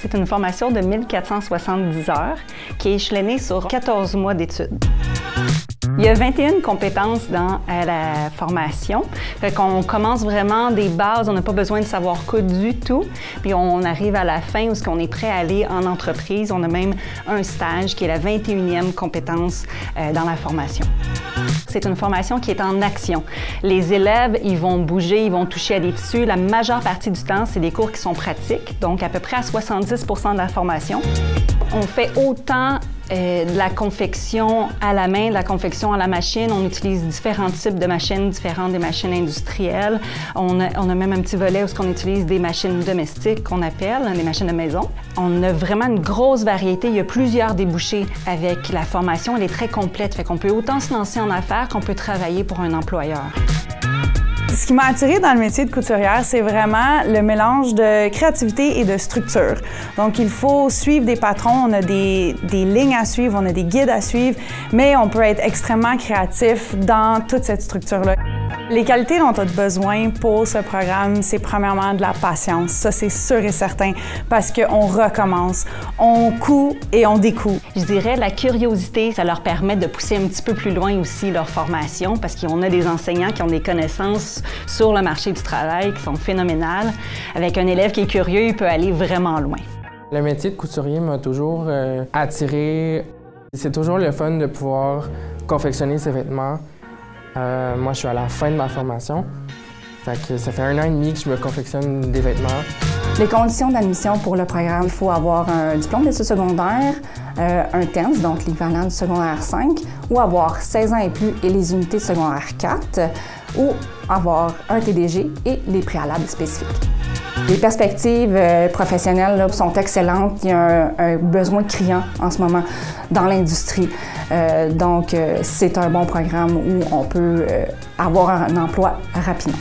c'est une formation de 1470 heures qui est échelonnée sur 14 mois d'études. Il y a 21 compétences dans la formation. Fait qu'on commence vraiment des bases, on n'a pas besoin de savoir coudre du tout. Puis on arrive à la fin où on est prêt à aller en entreprise. On a même un stage qui est la 21e compétence dans la formation. C'est une formation qui est en action. Les élèves, ils vont bouger, ils vont toucher à des tissus. La majeure partie du temps, c'est des cours qui sont pratiques, donc à peu près à 70 % de la formation. On fait autant de la confection à la main, de la confection à la machine. On utilise différents types de machines, différentes des machines industrielles. On a même un petit volet où on utilise des machines domestiques qu'on appelle, des machines de maison. On a vraiment une grosse variété. Il y a plusieurs débouchés avec la formation. Elle est très complète, fait qu'on peut autant se lancer en affaires qu'on peut travailler pour un employeur. Ce qui m'a attirée dans le métier de couturière, c'est vraiment le mélange de créativité et de structure. Donc, il faut suivre des patrons, on a des lignes à suivre, on a des guides à suivre, mais on peut être extrêmement créatif dans toute cette structure-là. Les qualités dont on a besoin pour ce programme, c'est premièrement de la patience. Ça, c'est sûr et certain, parce qu'on recommence, on coud et on découd. Je dirais la curiosité, ça leur permet de pousser un petit peu plus loin aussi leur formation, parce qu'on a des enseignants qui ont des connaissances sur le marché du travail qui sont phénoménales. Avec un élève qui est curieux, il peut aller vraiment loin. Le métier de couturier m'a toujours attiré. C'est toujours le fun de pouvoir confectionner ses vêtements. Moi, je suis à la fin de ma formation. Fait que ça fait 1 an et demi que je me confectionne des vêtements. Les conditions d'admission pour le programme, il faut avoir un diplôme d'études secondaires, un TENS, donc l'équivalent du secondaire 5, ou avoir 16 ans et plus et les unités de secondaire 4, ou avoir un TDG et les préalables spécifiques. Les perspectives professionnelles là, sont excellentes. Il y a un besoin criant en ce moment dans l'industrie. Donc, c'est un bon programme où on peut avoir un emploi rapidement.